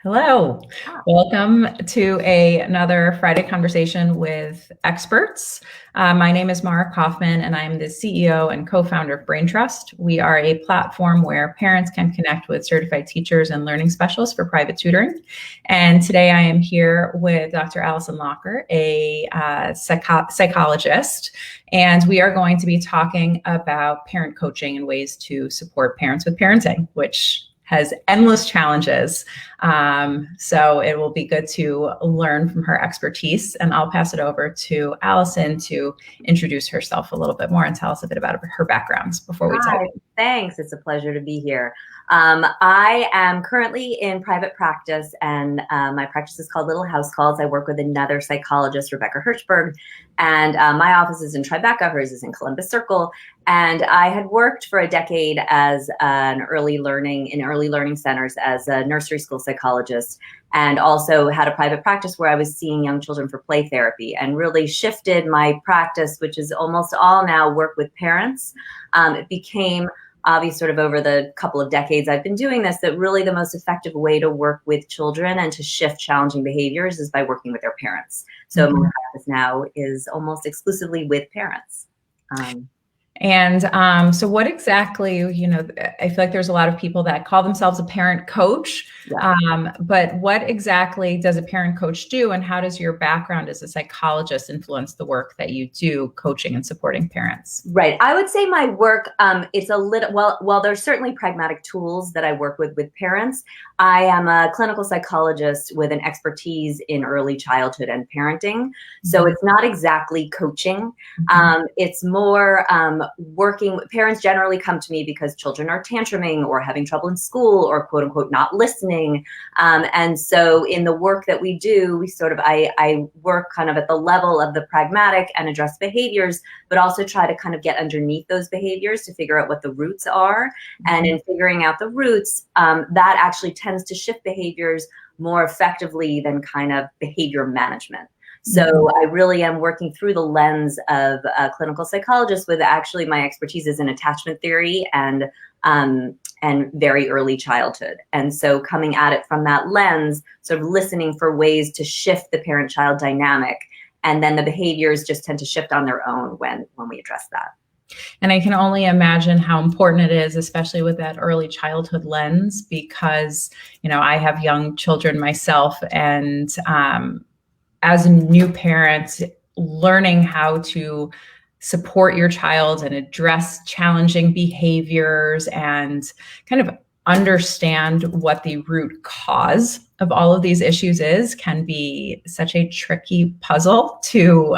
Hello. Welcome to another Friday conversation with experts. My name is Mara Kaufman, and I'm the CEO and co-founder of Brain Trust. We are a platform where parents can connect with certified teachers and learning specialists for private tutoring. And today I am here with Dr. Alison Locker, a psychologist, and we are going to be talking about parent coaching and ways to support parents with parenting, which has endless challenges. So it will be good to learn from her expertise. And I'll pass it over to Alison to introduce herself a little bit more and tell us a bit about her backgrounds before we Hi, thanks. It's a pleasure to be here. I am currently in private practice, and my practice is called Little House Calls. I work with another psychologist, Rebecca Hirschberg, and my office is in Tribeca, hers is in Columbus Circle. And I had worked for a decade as in early learning centers as a nursery school psychologist, and also had a private practice where I was seeing young children for play therapy, and really shifted my practice, which is almost all now work with parents. It became obvious sort of over the couple of decades I've been doing this, that really the most effective way to work with children and to shift challenging behaviors is by working with their parents. So my practice now is almost exclusively with parents. So what exactly, I feel like there's a lot of people that call themselves a parent coach, but what exactly does a parent coach do, and how does your background as a psychologist influence the work that you do coaching and supporting parents? Right. I would say my work, it's a little, well, there's certainly pragmatic tools that I work with parents. I am a clinical psychologist with an expertise in early childhood and parenting. So it's not exactly coaching. It's more working. Parents generally come to me because children are tantruming or having trouble in school or quote unquote not listening. And so in the work that we do, I work kind of at the level of the pragmatic and address behaviors, but also try to kind of get underneath those behaviors to figure out what the roots are. And in figuring out the roots, that actually tends to shift behaviors more effectively than kind of behavior management. So I really am working through the lens of a clinical psychologist, with actually my expertise is in attachment theory and very early childhood. And so coming at it from that lens, sort of listening for ways to shift the parent-child dynamic. And then the behaviors just tend to shift on their own when we address that. And I can only imagine how important it is, especially with that early childhood lens, because, I have young children myself, and as a new parent, learning how to support your child and address challenging behaviors and kind of understand what the root cause of all of these issues can be such a tricky puzzle to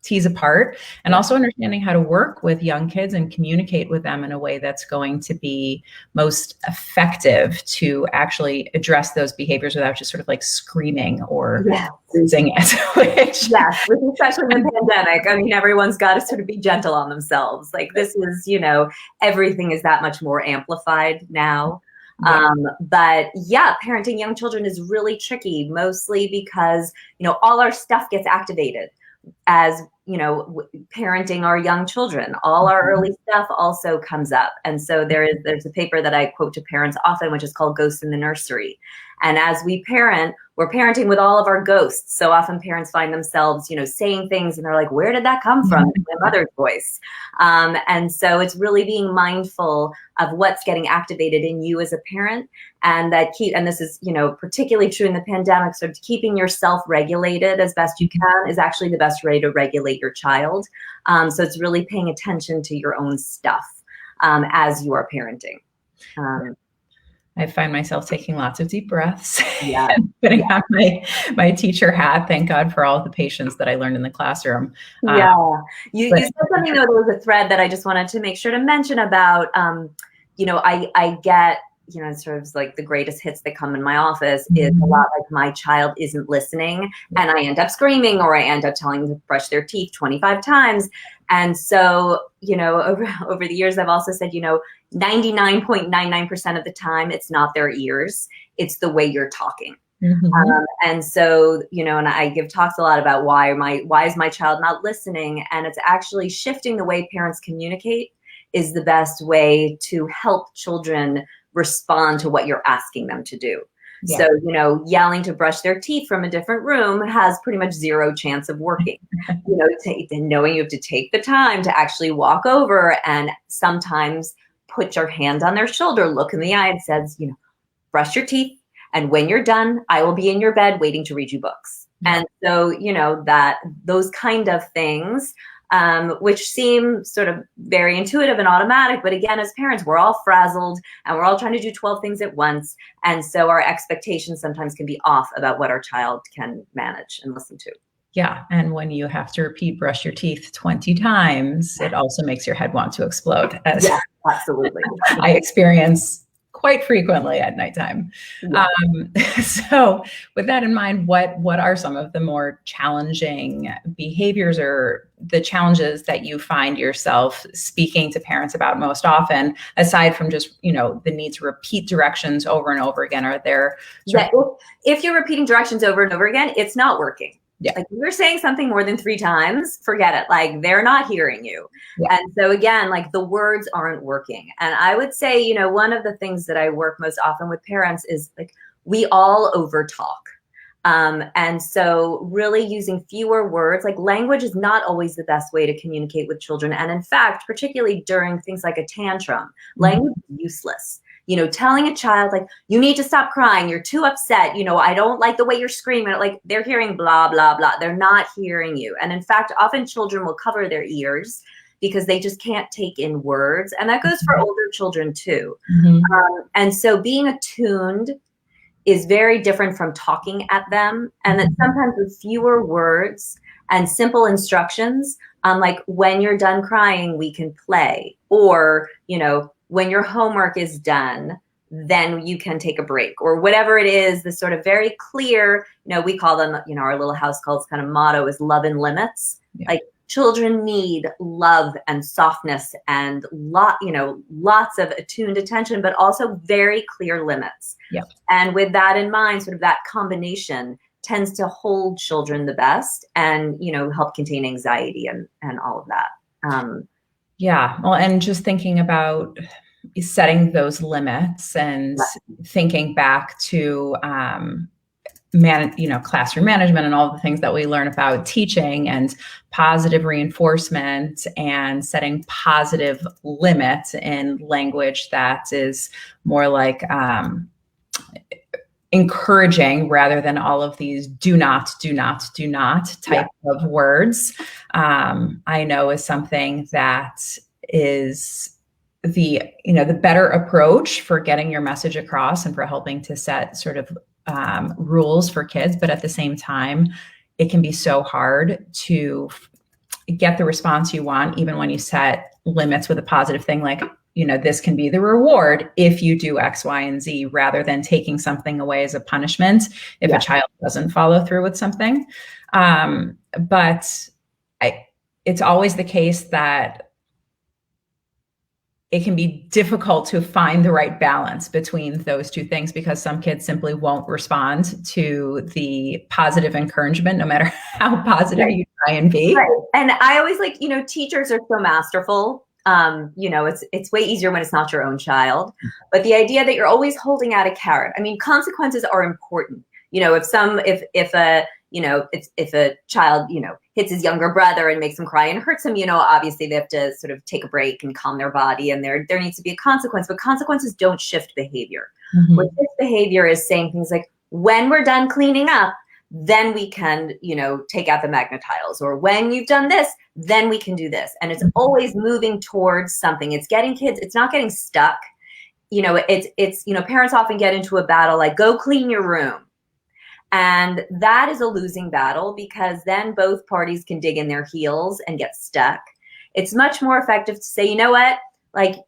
tease apart, and also understanding how to work with young kids and communicate with them in a way that's going to be most effective to actually address those behaviors without just sort of like screaming or losing it. Especially in the pandemic. I mean, everyone's got to sort of be gentle on themselves. Like this is, everything is that much more amplified now. But parenting young children is really tricky, mostly because, all our stuff gets activated as, parenting our young children. All our early stuff also comes up. And so there's a paper that I quote to parents often, which is called Ghosts in the Nursery. And as we parent, we're parenting with all of our ghosts. So often parents find themselves, saying things and they're like, where did that come from? My mother's voice. And so it's really being mindful of what's getting activated in you as a parent, and this is, particularly true in the pandemic, so keeping yourself regulated as best you can is actually the best way to regulate your child. So it's really paying attention to your own stuff as you are parenting. I find myself taking lots of deep breaths and putting on my teacher hat. Thank God for all of the patience that I learned in the classroom. You said something, though, there was a thread that I just wanted to make sure to mention about, I get, sort of like the greatest hits that come in my office is a lot like my child isn't listening, and I end up screaming, or I end up telling them to brush their teeth 25 times. And so, over the years, I've also said, 99.99% of the time, it's not their ears, it's the way you're talking. And so, and I give talks a lot about why is my child not listening? And it's actually shifting the way parents communicate is the best way to help children respond to what you're asking them to do. Yeah. So, yelling to brush their teeth from a different room has pretty much zero chance of working. Knowing you have to take the time to actually walk over and sometimes put your hand on their shoulder, look in the eye and says, brush your teeth. And when you're done, I will be in your bed waiting to read you books. Yeah. And so, that those kind of things, which seem sort of very intuitive and automatic. But again, as parents, we're all frazzled and we're all trying to do 12 things at once. And so our expectations sometimes can be off about what our child can manage and listen to. Yeah. And when you have to repeat brush your teeth 20 times, it also makes your head want to explode. Yeah, absolutely. I experience quite frequently at nighttime. Yeah. So with that in mind, what are some of the more challenging behaviors or the challenges that you find yourself speaking to parents about most often, aside from just, the need to repeat directions over and over again? Are there if you're repeating directions over and over again, it's not working. Yeah. Like if you're saying something more than 3 times, forget it. Like they're not hearing you. Yeah. And so again, like the words aren't working. And I would say, one of the things that I work most often with parents is like, we all overtalk. And so really using fewer words, like language is not always the best way to communicate with children. And in fact, particularly during things like a tantrum, language is useless. Telling a child, like, you need to stop crying. You're too upset. I don't like the way you're screaming. Like they're hearing blah, blah, blah. They're not hearing you. And in fact, often children will cover their ears because they just can't take in words. And that goes for older children too. And so being attuned is very different from talking at them. And that sometimes with fewer words and simple instructions, like when you're done crying, we can play. Or, when your homework is done, then you can take a break, or whatever it is, the sort of very clear, we call them, our little house calls kind of motto is love and limits. Yeah. Like children need love and softness and lots of attuned attention, but also very clear limits. Yeah. And with that in mind, sort of that combination tends to hold children the best and, help contain anxiety and all of that. Yeah. Well, and just thinking about setting those limits and thinking back to, classroom management and all the things that we learn about teaching and positive reinforcement and setting positive limits in language that is more like, encouraging rather than all of these do not type of words, I know is something that is the better approach for getting your message across and for helping to set sort of rules for kids. But at the same time, it can be so hard to get the response you want, even when you set limits with a positive thing like, this can be the reward if you do X, Y, and Z, rather than taking something away as a punishment if a child doesn't follow through with something. But it's always the case that it can be difficult to find the right balance between those two things because some kids simply won't respond to the positive encouragement, no matter how positive you try and be. Right. And I always teachers are so masterful. It's way easier when it's not your own child, but the idea that you're always holding out a carrot. I mean, consequences are important. If a child, hits his younger brother and makes him cry and hurts him, obviously they have to sort of take a break and calm their body, and there needs to be a consequence, but consequences don't shift behavior. What shifts behavior is saying things like, when we're done cleaning up, then we can, take out the magnet tiles, or when you've done this, then we can do this. And it's always moving towards something. It's getting kids, it's not getting stuck. It's parents often get into a battle, like go clean your room. And that is a losing battle because then both parties can dig in their heels and get stuck. It's much more effective to say, what,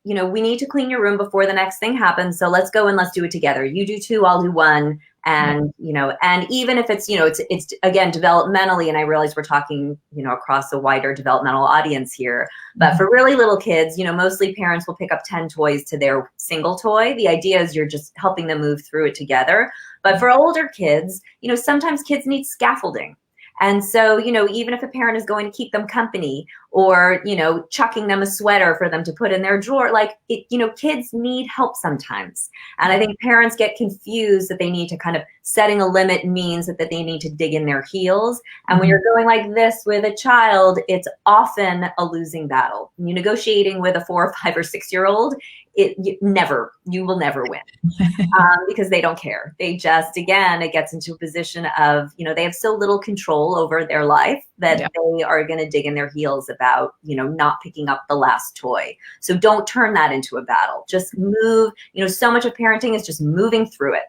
we need to clean your room before the next thing happens. So let's go and let's do it together. You do 2, I'll do 1. And, and even if it's, it's again, developmentally, and I realize we're talking, across a wider developmental audience here, but for really little kids, mostly parents will pick up 10 toys to their single toy. The idea is you're just helping them move through it together. But for older kids, sometimes kids need scaffolding. And so, even if a parent is going to keep them company or, chucking them a sweater for them to put in their drawer, kids need help sometimes. And I think parents get confused that they need to kind of setting a limit means that they need to dig in their heels. And when you're going like this with a child, it's often a losing battle. You're negotiating with a 4 or 5 or 6-year-old. You will never win because they don't care. They just, again, it gets into a position of, they have so little control over their life that they are going to dig in their heels about, not picking up the last toy. So don't turn that into a battle. Just move. So much of parenting is just moving through it.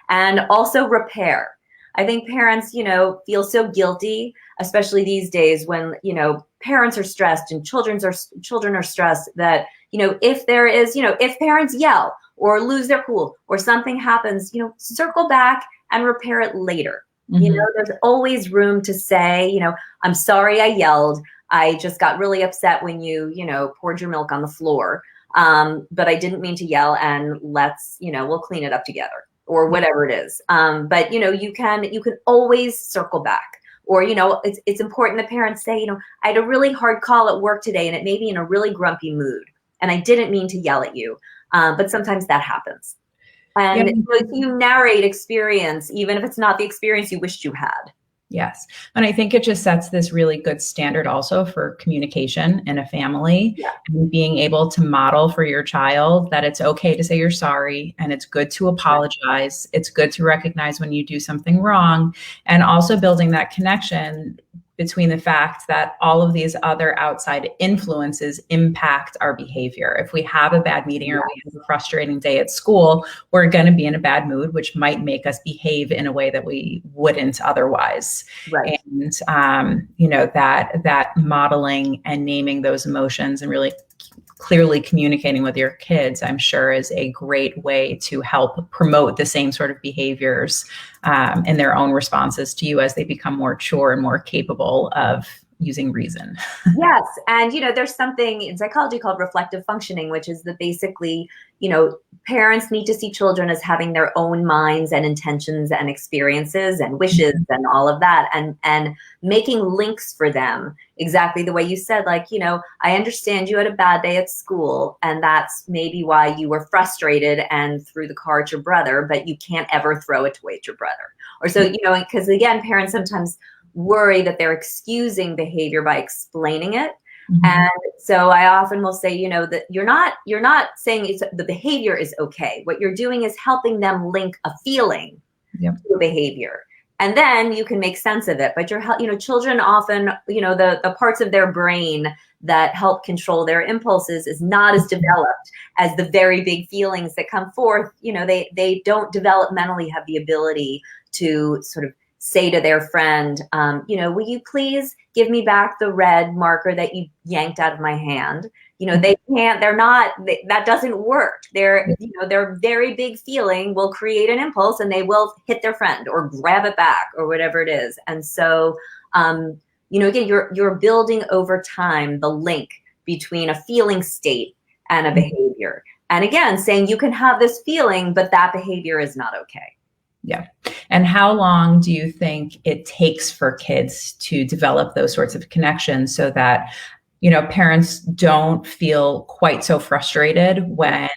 And also repair. I think parents, feel so guilty, especially these days when, parents are stressed and children are stressed, that, if parents yell or lose their cool or something happens, circle back and repair it later. There's always room to say, I'm sorry I yelled. I just got really upset when you, poured your milk on the floor. But I didn't mean to yell, and let's, we'll clean it up together or whatever it is. But, you can always circle back. Or, it's important that parents say, I had a really hard call at work today and it made me in a really grumpy mood. And I didn't mean to yell at you. But sometimes that happens. And if you narrate experience, even if it's not the experience you wished you had. Yes. And I think it just sets this really good standard also for communication in a family, and being able to model for your child that it's okay to say you're sorry, and it's good to apologize. It's good to recognize when you do something wrong, and also building that connection between the fact that all of these other outside influences impact our behavior. If we have a bad meeting or we have a frustrating day at school, we're going to be in a bad mood, which might make us behave in a way that we wouldn't otherwise. Right. And, that modeling and naming those emotions and really clearly communicating with your kids, I'm sure, is a great way to help promote the same sort of behaviors in their own responses to you as they become more mature and more capable of using reason. Yes. And, there's something in psychology called reflective functioning, which is that basically, parents need to see children as having their own minds and intentions and experiences and wishes and all of that, and making links for them exactly the way you said, I understand you had a bad day at school and that's maybe why you were frustrated and threw the car at your brother, but you can't ever throw a toy at your brother. Or so, because again, parents sometimes worry that they're excusing behavior by explaining it. And so I often will say, that you're not saying the behavior is okay. What you're doing is helping them link a feeling to a behavior. And then you can make sense of it. But children often, the parts of their brain that help control their impulses is not as developed as the very big feelings that come forth. They don't developmentally have the ability to sort of say to their friend, will you please give me back the red marker that you yanked out of my hand? They can't, that doesn't work. Their very big feeling will create an impulse and they will hit their friend or grab it back or whatever it is. And so, again, you're building over time the link between a feeling state and a behavior. And again, saying you can have this feeling, but that behavior is not okay. Yeah. And how long do you think it takes for kids to develop those sorts of connections so that, parents don't feel quite so frustrated when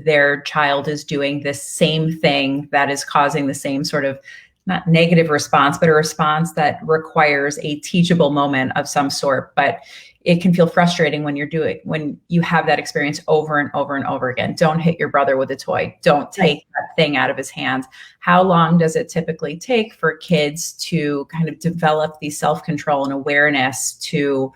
their child is doing this same thing that is causing the same sort of, not negative response, but a response that requires a teachable moment of some sort? But it can feel frustrating when you have that experience over and over and over again. Don't hit your brother with a toy. Don't take that thing out of his hands. How long does it typically take for kids to kind of develop the self-control and awareness to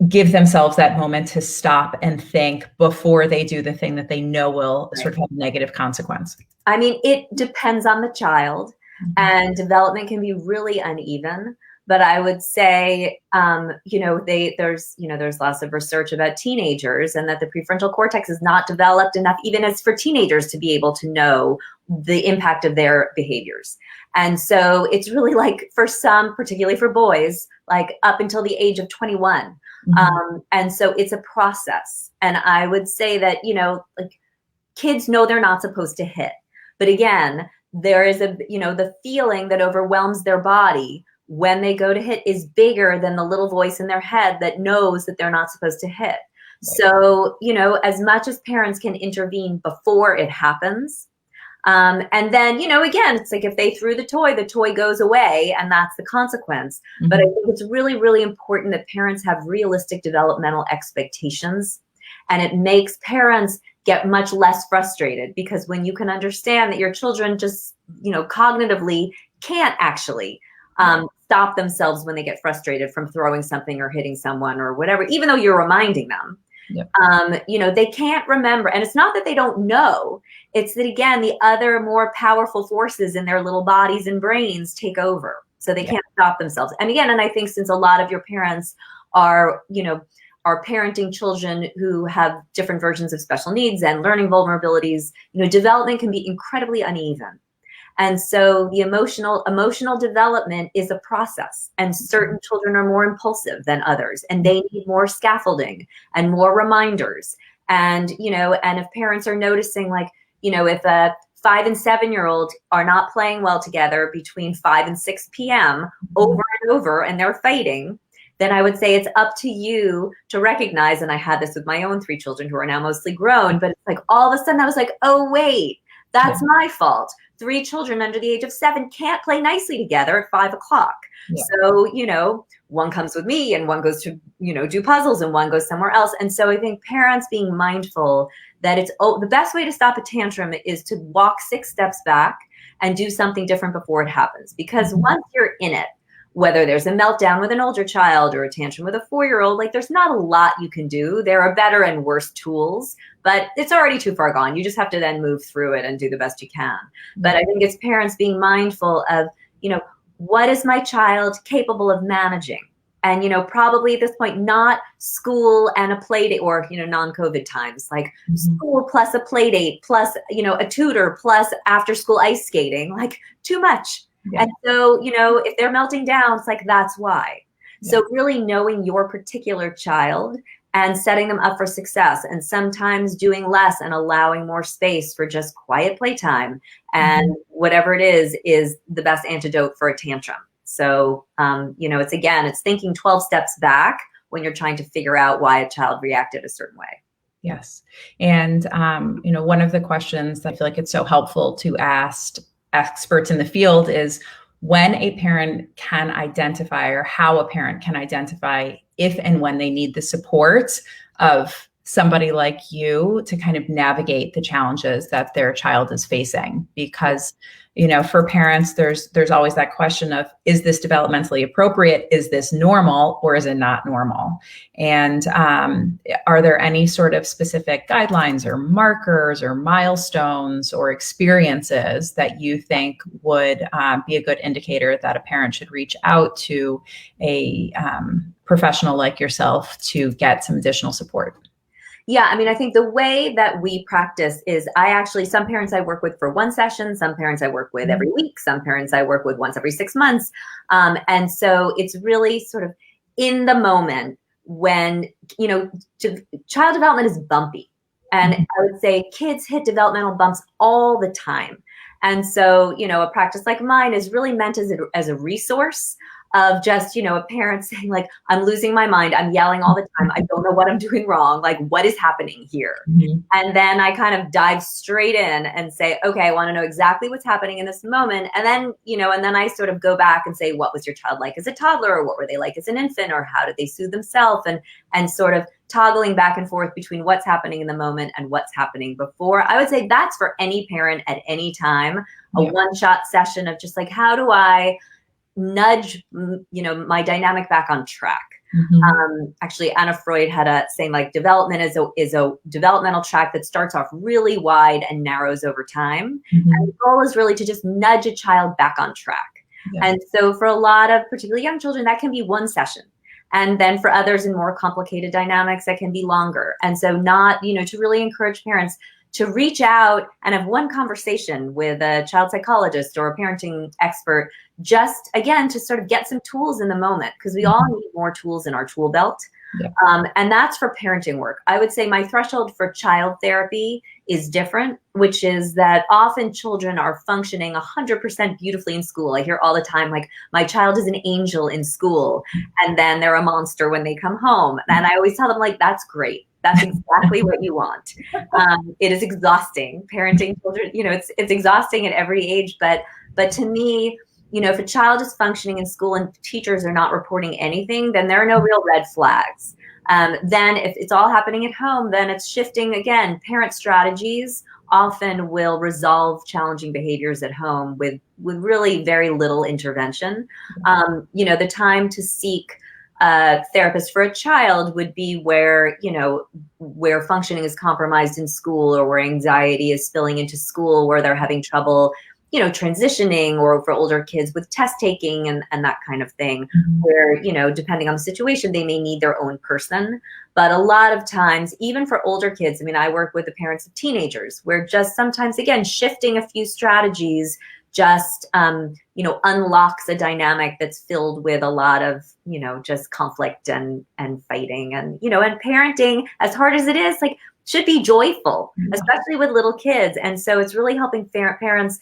give themselves that moment to stop and think before they do the thing that they know will sort of have a negative consequence? I mean, it depends on the child, and development can be really uneven. But I would say, there's lots of research about teenagers and that the prefrontal cortex is not developed enough, even as for teenagers, to be able to know the impact of their behaviors. And so it's really for some, particularly for boys, up until the age of 21. And so it's a process. And I would say that, kids know they're not supposed to hit. But again, there is the feeling that overwhelms their body when they go to hit is bigger than the little voice in their head that knows that they're not supposed to hit. So, as much as parents can intervene before it happens, and then, again, it's like if they threw the toy goes away, and that's the consequence. Mm-hmm. But I think it's really, really important that parents have realistic developmental expectations, and it makes parents get much less frustrated, because when you can understand that your children just, cognitively can't actually stop themselves when they get frustrated from throwing something or hitting someone or whatever, even though you're reminding them. Yep. They can't remember. And it's not that they don't know. It's that, again, the other more powerful forces in their little bodies and brains take over. So they can't stop themselves. And again, and I think since a lot of your parents are parenting children who have different versions of special needs and learning vulnerabilities, development can be incredibly uneven. And so the emotional development is a process, and certain children are more impulsive than others, and they need more scaffolding and more reminders. And, and if parents are noticing, like, if a 5 and 7-year-old are not playing well together between 5 and 6 p.m. over and over, and they're fighting, then I would say it's up to you to recognize, and I had this with my own 3 children who are now mostly grown, but it's like all of a sudden I was like, oh, wait, that's my fault. 3 children under the age of 7 can't play nicely together at 5 o'clock. Yeah. So, one comes with me and one goes to, do puzzles, and one goes somewhere else. And so I think parents being mindful that the best way to stop a tantrum is to walk 6 steps back and do something different before it happens. Because once you're in it, whether there's a meltdown with an older child or a tantrum with a 4-year-old, like, there's not a lot you can do. There are better and worse tools, but it's already too far gone. You just have to then move through it and do the best you can. But I think it's parents being mindful of, what is my child capable of managing? And, probably at this point, not school and a play date, or, non-COVID times, like school plus a play date plus, a tutor plus after school ice skating, like, too much. Yeah. And so, if they're melting down, it's like, that's why. Yeah. So really knowing your particular child and setting them up for success, and sometimes doing less and allowing more space for just quiet playtime, and whatever it is the best antidote for a tantrum. So, it's thinking 12 steps back when you're trying to figure out why a child reacted a certain way. Yes. And, one of the questions that I feel like it's so helpful to ask experts in the field is when a parent can identify, or how a parent can identify if and when they need the support of somebody like you to kind of navigate the challenges that their child is facing. Because, for parents, there's always that question of, is this developmentally appropriate? Is this normal, or is it not normal? And are there any sort of specific guidelines or markers or milestones or experiences that you think would be a good indicator that a parent should reach out to a professional like yourself to get some additional support? Yeah, I think the way that we practice is some parents I work with for 1 session, some parents I work with every week, some parents I work with once every 6 months. And so it's really sort of in the moment when, child development is bumpy. And I would say kids hit developmental bumps all the time. And so, a practice like mine is really meant as a resource of just, a parent saying, like, I'm losing my mind. I'm yelling all the time. I don't know what I'm doing wrong. Like, what is happening here? And then I kind of dive straight in and say, okay, I want to know exactly what's happening in this moment. And then, and then I sort of go back and say, what was your child like as a toddler? Or what were they like as an infant? Or how did they soothe themselves? And sort of toggling back and forth between what's happening in the moment and what's happening before. I would say that's for any parent at any time, a one-shot session of just like, how do I nudge, my dynamic back on track. Actually, Anna Freud had a saying, like, development is a developmental track that starts off really wide and narrows over time. And the goal is really to just nudge a child back on track. And so for a lot of particularly young children, that can be 1 session. And then for others in more complicated dynamics, that can be longer. And so to really encourage parents to reach out and have 1 conversation with a child psychologist or a parenting expert, just, again, to sort of get some tools in the moment, because we all need more tools in our tool belt. Yeah. And that's for parenting work. I would say my threshold for child therapy is different, which is that often children are functioning 100% beautifully in school. I hear all the time, like, my child is an angel in school, and then they're a monster when they come home. And I always tell them, like, that's great. That's exactly what you want. It is exhausting parenting children. It's exhausting at every age, but to me, if a child is functioning in school and teachers are not reporting anything, then there are no real red flags. Then if it's all happening at home, then it's shifting again. Parent strategies often will resolve challenging behaviors at home with really very little intervention. The time to seek a therapist for a child would be where functioning is compromised in school, or where anxiety is spilling into school, where they're having trouble transitioning, or for older kids with test taking and that kind of thing, where, depending on the situation, they may need their own person. But a lot of times, even for older kids, I mean, I work with the parents of teenagers, where just sometimes, again, shifting a few strategies just, unlocks a dynamic that's filled with a lot of, just conflict and fighting. And parenting, as hard as it is, like, should be joyful, especially with little kids. And so it's really helping parents,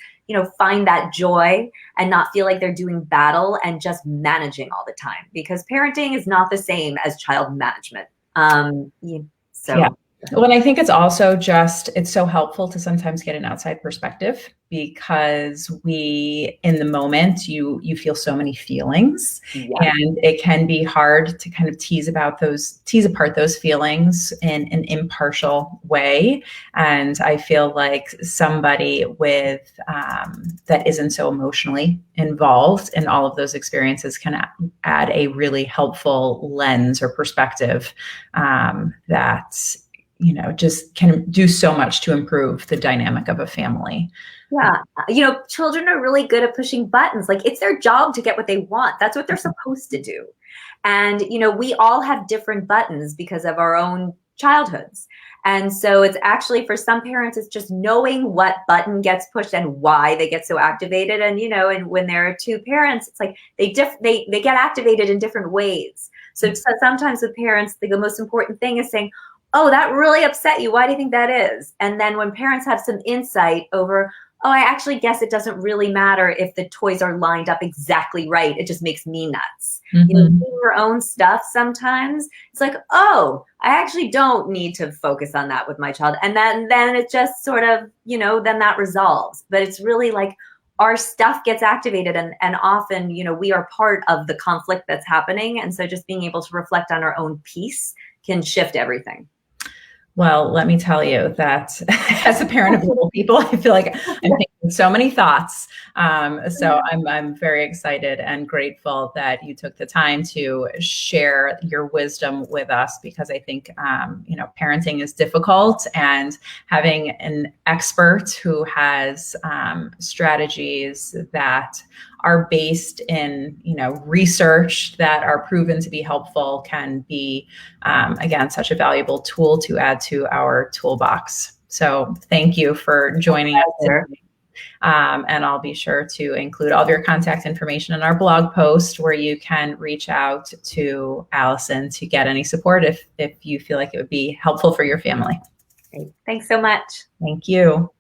find that joy and not feel like they're doing battle and just managing all the time, because parenting is not the same as child management. Yeah. Well, and I think it's also it's so helpful to sometimes get an outside perspective, because in the moment, you feel so many feelings, and it can be hard to kind of tease apart those feelings in an impartial way. And I feel like somebody with that isn't so emotionally involved in all of those experiences can add a really helpful lens or perspective that just can do so much to improve the dynamic of a family. Yeah. Children are really good at pushing buttons. Like, it's their job to get what they want. That's what they're supposed to do. And, we all have different buttons because of our own childhoods. And so it's actually, for some parents, it's just knowing what button gets pushed and why they get so activated. And, and when there are two parents, it's like they get activated in different ways. So sometimes with parents, the most important thing is saying, oh, that really upset you. Why do you think that is? And then when parents have some insight over, oh, I actually guess it doesn't really matter if the toys are lined up exactly right. It just makes me nuts. Doing your own stuff sometimes, it's like, oh, I actually don't need to focus on that with my child. And then it just sort of, then that resolves. But it's really like our stuff gets activated, and often, we are part of the conflict that's happening. And so just being able to reflect on our own piece can shift everything. Well, let me tell you that as a parent of little people, I feel like I'm thinking so many thoughts. So I'm very excited and grateful that you took the time to share your wisdom with us, because I think, parenting is difficult, and having an expert who has strategies that are based in, research that are proven to be helpful can be, again, such a valuable tool to add to our toolbox. So thank you for joining us today. And I'll be sure to include all of your contact information in our blog post, where you can reach out to Alison to get any support if you feel like it would be helpful for your family. Great. Thanks so much. Thank you.